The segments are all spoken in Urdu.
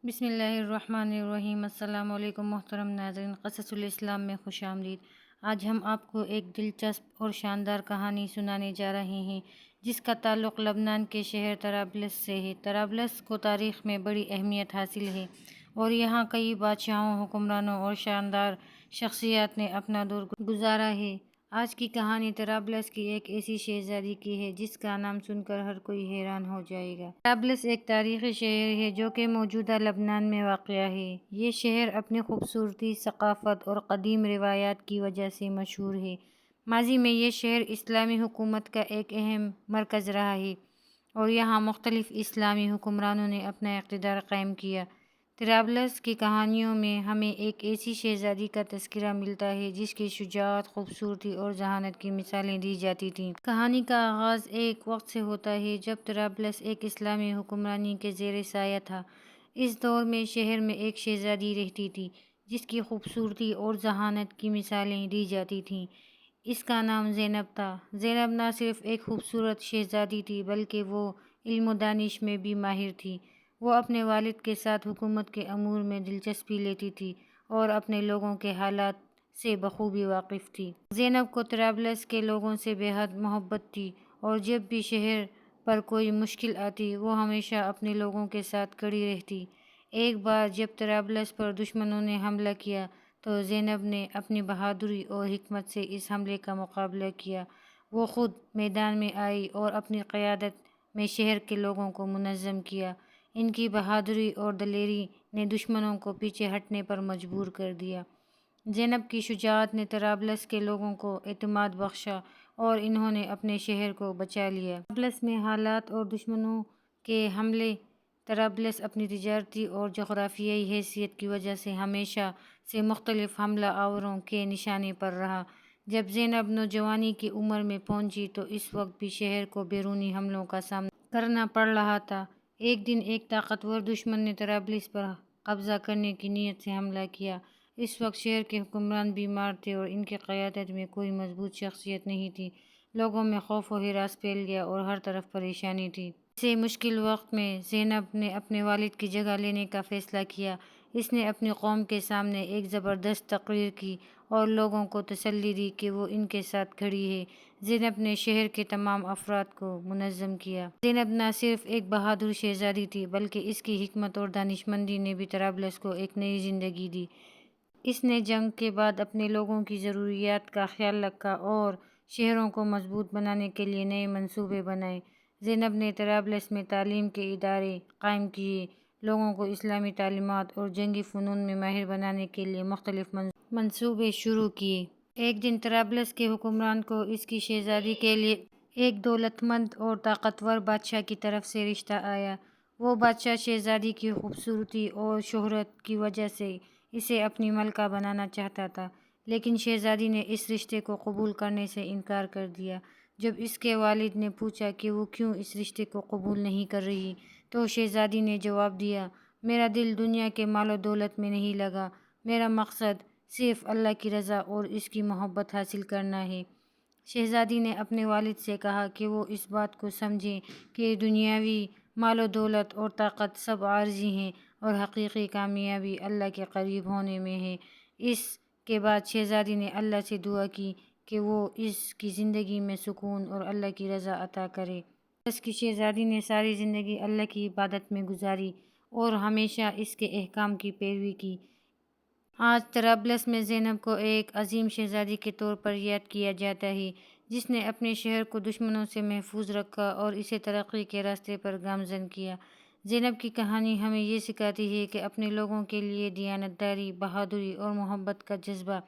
بسم اللہ الرحمن الرحیم۔ السلام علیکم محترم ناظرین، قصص الاسلام میں خوش آمدید۔ آج ہم آپ کو ایک دلچسپ اور شاندار کہانی سنانے جا رہے ہیں جس کا تعلق لبنان کے شہر طرابلس سے ہے۔ طرابلس کو تاریخ میں بڑی اہمیت حاصل ہے اور یہاں کئی بادشاہوں، حکمرانوں اور شاندار شخصیات نے اپنا دور گزارا ہے۔ آج کی کہانی طرابلس کی ایک ایسی شہزادی کی ہے جس کا نام سن کر ہر کوئی حیران ہو جائے گا۔ طرابلس ایک تاریخی شہر ہے جو کہ موجودہ لبنان میں واقع ہے۔ یہ شہر اپنی خوبصورتی، ثقافت اور قدیم روایات کی وجہ سے مشہور ہے۔ ماضی میں یہ شہر اسلامی حکومت کا ایک اہم مرکز رہا ہے اور یہاں مختلف اسلامی حکمرانوں نے اپنا اقتدار قائم کیا۔ طرابلس کی کہانیوں میں ہمیں ایک ایسی شہزادی کا تذکرہ ملتا ہے جس کی شجاعت، خوبصورتی اور ذہانت کی مثالیں دی جاتی تھیں۔ کہانی کا آغاز ایک وقت سے ہوتا ہے جب طرابلس ایک اسلامی حکمرانی کے زیر سایہ تھا۔ اس دور میں شہر میں ایک شہزادی رہتی تھی جس کی خوبصورتی اور ذہانت کی مثالیں دی جاتی تھیں۔ اس کا نام زینب تھا۔ زینب نہ صرف ایک خوبصورت شہزادی تھی بلکہ وہ علم و دانش میں بھی ماہر تھی۔ وہ اپنے والد کے ساتھ حکومت کے امور میں دلچسپی لیتی تھی اور اپنے لوگوں کے حالات سے بخوبی واقف تھی۔ زینب کو طرابلس کے لوگوں سے بے حد محبت تھی اور جب بھی شہر پر کوئی مشکل آتی وہ ہمیشہ اپنے لوگوں کے ساتھ کھڑی رہتی۔ ایک بار جب طرابلس پر دشمنوں نے حملہ کیا تو زینب نے اپنی بہادری اور حکمت سے اس حملے کا مقابلہ کیا۔ وہ خود میدان میں آئی اور اپنی قیادت میں شہر کے لوگوں کو منظم کیا۔ ان کی بہادری اور دلیری نے دشمنوں کو پیچھے ہٹنے پر مجبور کر دیا۔ زینب کی شجاعت نے طرابلس کے لوگوں کو اعتماد بخشا اور انہوں نے اپنے شہر کو بچا لیا۔ طرابلس میں حالات اور دشمنوں کے حملے طرابلس اپنی تجارتی اور جغرافیائی حیثیت کی وجہ سے ہمیشہ سے مختلف حملہ آوروں کے نشانے پر رہا۔ جب زینب نوجوانی کی عمر میں پہنچی تو اس وقت بھی شہر کو بیرونی حملوں کا سامنا کرنا پڑ رہا تھا۔ ایک دن ایک طاقتور دشمن نے طرابلس پر قبضہ کرنے کی نیت سے حملہ کیا۔ اس وقت شہر کے حکمران بیمار تھے اور ان کی قیادت میں کوئی مضبوط شخصیت نہیں تھی۔ لوگوں میں خوف و ہراس پھیل گیا اور ہر طرف پریشانی تھی۔ ایسے مشکل وقت میں زینب نے اپنے والد کی جگہ لینے کا فیصلہ کیا۔ اس نے اپنی قوم کے سامنے ایک زبردست تقریر کی اور لوگوں کو تسلی دی کہ وہ ان کے ساتھ کھڑی ہے۔ زینب نے شہر کے تمام افراد کو منظم کیا۔ زینب نہ صرف ایک بہادر شہزادی تھی بلکہ اس کی حکمت اور دانشمندی نے بھی طرابلس کو ایک نئی زندگی دی۔ اس نے جنگ کے بعد اپنے لوگوں کی ضروریات کا خیال رکھا اور شہروں کو مضبوط بنانے کے لیے نئے منصوبے بنائے۔ زینب نے طرابلس میں تعلیم کے ادارے قائم کیے، لوگوں کو اسلامی تعلیمات اور جنگی فنون میں ماہر بنانے کے لیے مختلف منصوبے شروع کیے۔ ایک دن طرابلس کے حکمران کو اس کی شہزادی کے لیے ایک دولت مند اور طاقتور بادشاہ کی طرف سے رشتہ آیا۔ وہ بادشاہ شہزادی کی خوبصورتی اور شہرت کی وجہ سے اسے اپنی ملکہ بنانا چاہتا تھا، لیکن شہزادی نے اس رشتے کو قبول کرنے سے انکار کر دیا۔ جب اس کے والد نے پوچھا کہ وہ کیوں اس رشتے کو قبول نہیں کر رہی تو شہزادی نے جواب دیا، میرا دل دنیا کے مال و دولت میں نہیں لگا، میرا مقصد صرف اللہ کی رضا اور اس کی محبت حاصل کرنا ہے۔ شہزادی نے اپنے والد سے کہا کہ وہ اس بات کو سمجھیں کہ دنیاوی مال و دولت اور طاقت سب عارضی ہیں اور حقیقی کامیابی اللہ کے قریب ہونے میں ہے۔ اس کے بعد شہزادی نے اللہ سے دعا کی کہ وہ اس کی زندگی میں سکون اور اللہ کی رضا عطا کرے۔ اس کی شہزادی نے ساری زندگی اللہ کی عبادت میں گزاری اور ہمیشہ اس کے احکام کی پیروی کی۔ آج طرابلس میں زینب کو ایک عظیم شہزادی کے طور پر یاد کیا جاتا ہے جس نے اپنے شہر کو دشمنوں سے محفوظ رکھا اور اسے ترقی کے راستے پر گامزن کیا۔ زینب کی کہانی ہمیں یہ سکھاتی ہے کہ اپنے لوگوں کے لیے دیانتداری، بہادری اور محبت کا جذبہ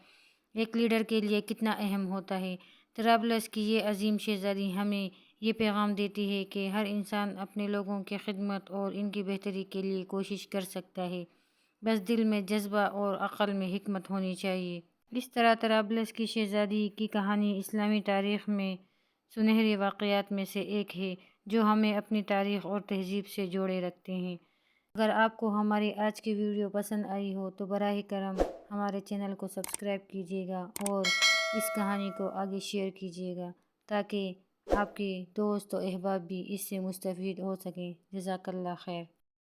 ایک لیڈر کے لیے کتنا اہم ہوتا ہے۔ طرابلس کی یہ عظیم شہزادی ہمیں یہ پیغام دیتی ہے کہ ہر انسان اپنے لوگوں کی خدمت اور ان کی بہتری کے لیے کوشش کر سکتا ہے، بس دل میں جذبہ اور عقل میں حکمت ہونی چاہیے۔ اس طرح طرابلس کی شہزادی کی کہانی اسلامی تاریخ میں سنہرے واقعات میں سے ایک ہے جو ہمیں اپنی تاریخ اور تہذیب سے جوڑے رکھتے ہیں۔ اگر آپ کو ہماری آج کی ویڈیو پسند آئی ہو تو براہ کرم ہمارے چینل کو سبسکرائب کیجیے گا اور اس کہانی کو آگے شیئر کیجیے گا تاکہ آپ کے دوست و احباب بھی اس سے مستفید ہو سکیں۔ جزاک اللہ خیر۔